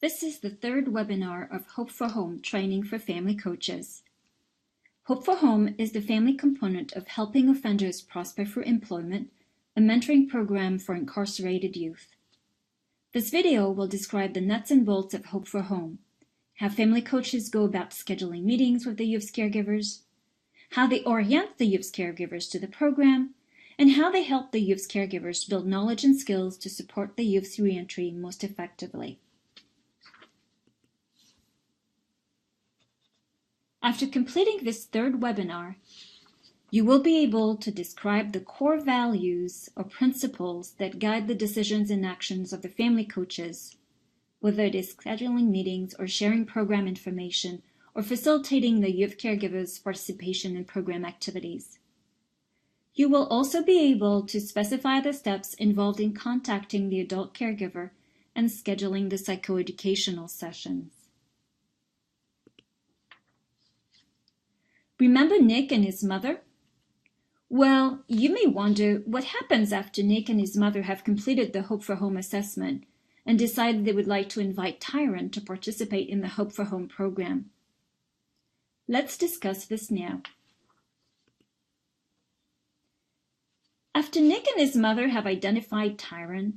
This is the third webinar of Hope for Home training for family coaches. Hope for Home is the family component of Helping Offenders Prosper for Employment, a mentoring program for incarcerated youth. This video will describe the nuts and bolts of Hope for Home, how family coaches go about scheduling meetings with the youth's caregivers, how they orient the youth's caregivers to the program, and how they help the youth's caregivers build knowledge and skills to support the youth's reentry most effectively. After completing this third webinar, you will be able to describe the core values or principles that guide the decisions and actions of the family coaches, whether it is scheduling meetings or sharing program information or facilitating the youth caregivers' participation in program activities. You will also be able to specify the steps involved in contacting the adult caregiver and scheduling the psychoeducational sessions. Remember Nick and his mother? Well, you may wonder what happens after Nick and his mother have completed the Hope for Home assessment and decided they would like to invite Tyron to participate in the Hope for Home program. Let's discuss this now. After Nick and his mother have identified Tyron,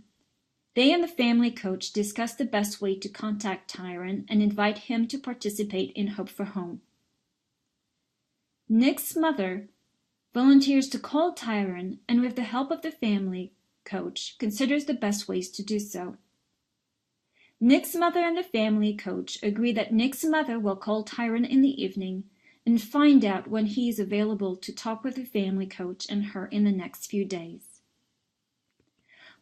they and the family coach discuss the best way to contact Tyron and invite him to participate in Hope for Home. Nick's mother volunteers to call Tyron and with the help of the family coach considers the best ways to do so. Nick's mother and the family coach agree that Nick's mother will call Tyron in the evening and find out when he is available to talk with the family coach and her in the next few days.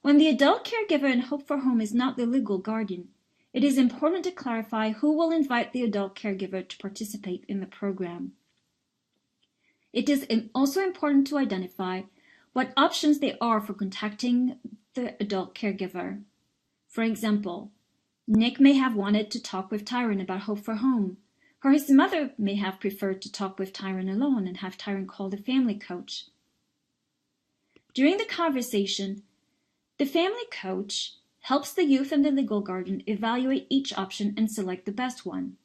When the adult caregiver in Hope for Home is not the legal guardian, it is important to clarify who will invite the adult caregiver to participate in the program. It is also important to identify what options there are for contacting the adult caregiver. For example, Nick may have wanted to talk with Tyron about Hope for Home, or his mother may have preferred to talk with Tyron alone and have Tyron call the family coach. During the conversation, the family coach helps the youth and the legal guardian evaluate each option and select the best one.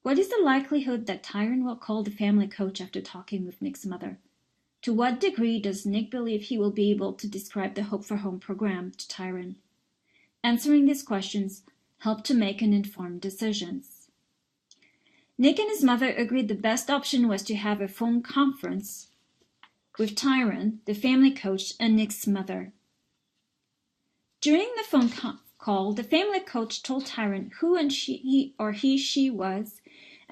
What is the likelihood that Tyron will call the family coach after talking with Nick's mother? To what degree does Nick believe he will be able to describe the Hope for Home program to Tyron? Answering these questions help to make an informed decisions. Nick and his mother agreed the best option was to have a phone conference with Tyron, the family coach, and Nick's mother. During the phone call, the family coach told Tyron who and she was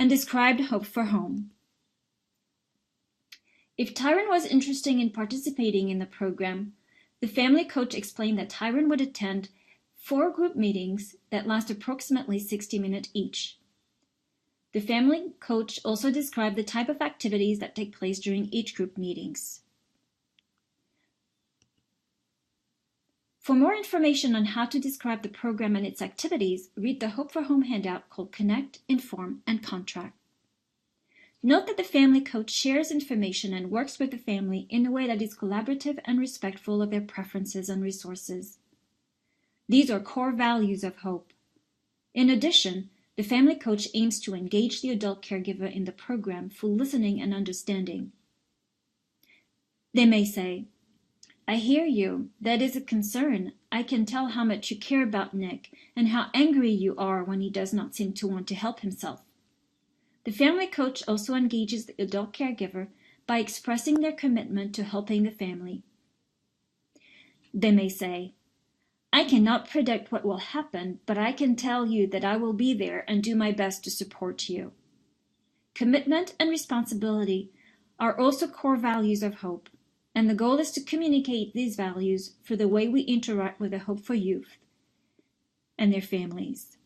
and described Hope for Home. If Tyron was interested in participating in the program, the family coach explained that Tyron would attend 4 group meetings that last approximately 60 minutes each. The family coach also described the type of activities that take place during each group meetings. For more information on how to describe the program and its activities, read the Hope for Home handout called Connect, Inform, and Contract. Note that the family coach shares information and works with the family in a way that is collaborative and respectful of their preferences and resources. These are core values of Hope. In addition, the family coach aims to engage the adult caregiver in the program through listening and understanding. They may say, "I hear you. That is a concern. I can tell how much you care about Nick and how angry you are when he does not seem to want to help himself." The family coach also engages the adult caregiver by expressing their commitment to helping the family. They may say, "I cannot predict what will happen, but I can tell you that I will be there and do my best to support you." Commitment and responsibility are also core values of Hope, and the goal is to communicate these values through the way we interact with the Hope for youth and their families.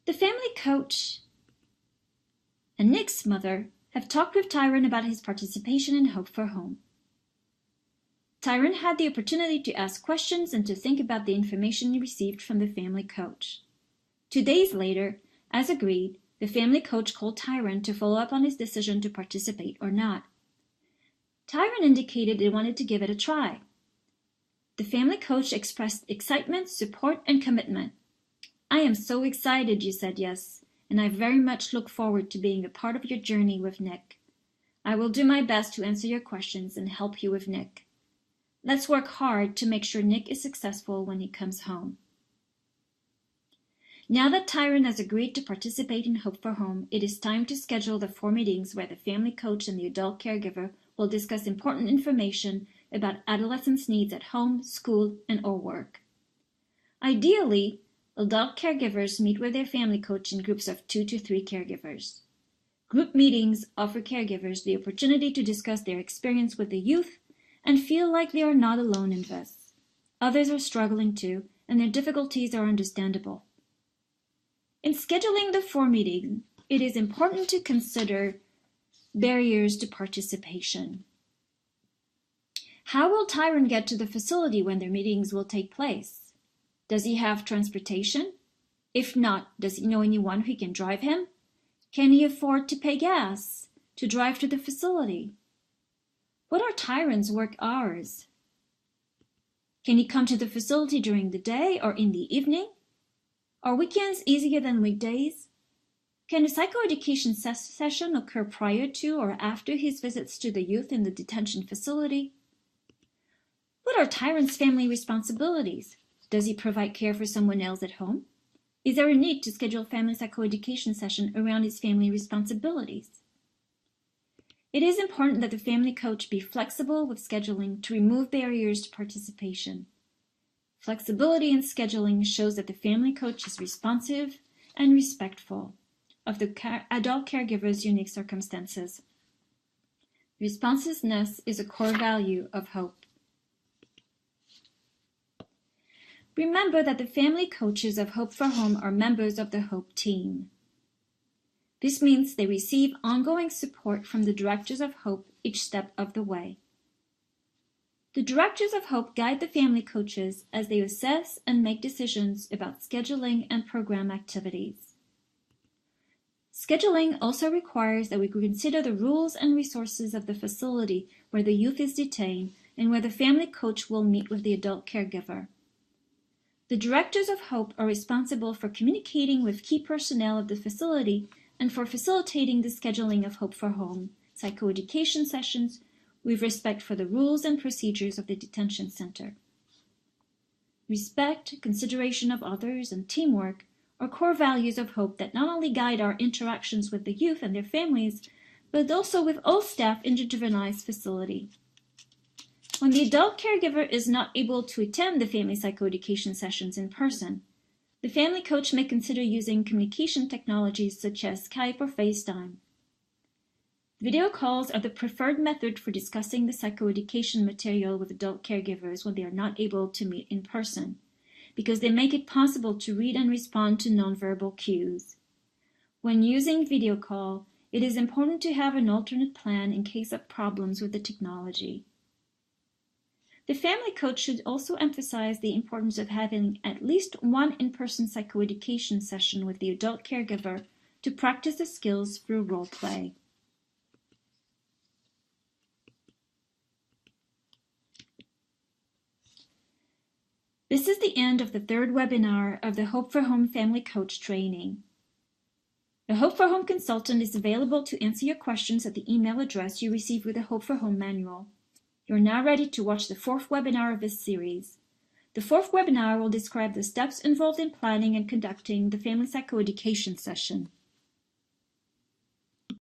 The family coach and Nick's mother have talked with Tyron about his participation in Hope for Home. Tyron had the opportunity to ask questions and to think about the information he received from the family coach. 2 days later, as agreed, the family coach called Tyron to follow up on his decision to participate or not. Tyron indicated he wanted to give it a try. The family coach expressed excitement, support, and commitment. "I am so excited you said yes, and I very much look forward to being a part of your journey with Nick. I will do my best to answer your questions and help you with Nick. Let's work hard to make sure Nick is successful when he comes home." Now that Tyron has agreed to participate in Hope for Home, it is time to schedule the 4 meetings where the family coach and the adult caregiver will discuss important information about adolescents' needs at home, school, and/or work. Ideally, adult caregivers meet with their family coach in groups of 2 to 3 caregivers. Group meetings offer caregivers the opportunity to discuss their experience with the youth and feel like they are not alone in this. Others are struggling too, and their difficulties are understandable. In scheduling the 4 meetings, it is important to consider barriers to participation. How will Tyron get to the facility when their meetings will take place? Does he have transportation? If not, does he know anyone who can drive him? Can he afford to pay gas to drive to the facility? What are Tyron's work hours? Can he come to the facility during the day or in the evening? Are weekends easier than weekdays? Can a psychoeducation session occur prior to or after his visits to the youth in the detention facility? What are Tyron's family responsibilities? Does he provide care for someone else at home? Is there a need to schedule a family psychoeducation session around his family responsibilities? It is important that the family coach be flexible with scheduling to remove barriers to participation. Flexibility in scheduling shows that the family coach is responsive and respectful of the adult caregiver's unique circumstances. Responsiveness is a core value of Hope. Remember that the family coaches of Hope for Home are members of the Hope team. This means they receive ongoing support from the Directors of Hope each step of the way. The Directors of Hope guide the family coaches as they assess and make decisions about scheduling and program activities. Scheduling also requires that we consider the rules and resources of the facility where the youth is detained and where the family coach will meet with the adult caregiver. The Directors of Hope are responsible for communicating with key personnel of the facility and for facilitating the scheduling of Hope for Home psychoeducation sessions with respect for the rules and procedures of the detention center. Respect, consideration of others, and teamwork are core values of Hope that not only guide our interactions with the youth and their families, but also with all staff in the juvenile facility. When the adult caregiver is not able to attend the family psychoeducation sessions in person, the family coach may consider using communication technologies such as Skype or FaceTime. Video calls are the preferred method for discussing the psychoeducation material with adult caregivers when they are not able to meet in person, because they make it possible to read and respond to nonverbal cues. When using video call, it is important to have an alternate plan in case of problems with the technology. The family coach should also emphasize the importance of having at least one in-person psychoeducation session with the adult caregiver to practice the skills through role play. This is the end of the 3rd webinar of the Hope for Home Family Coach Training. The Hope for Home consultant is available to answer your questions at the email address you received with the Hope for Home manual. You're now ready to watch the 4th webinar of this series. The 4th webinar will describe the steps involved in planning and conducting the family psychoeducation session.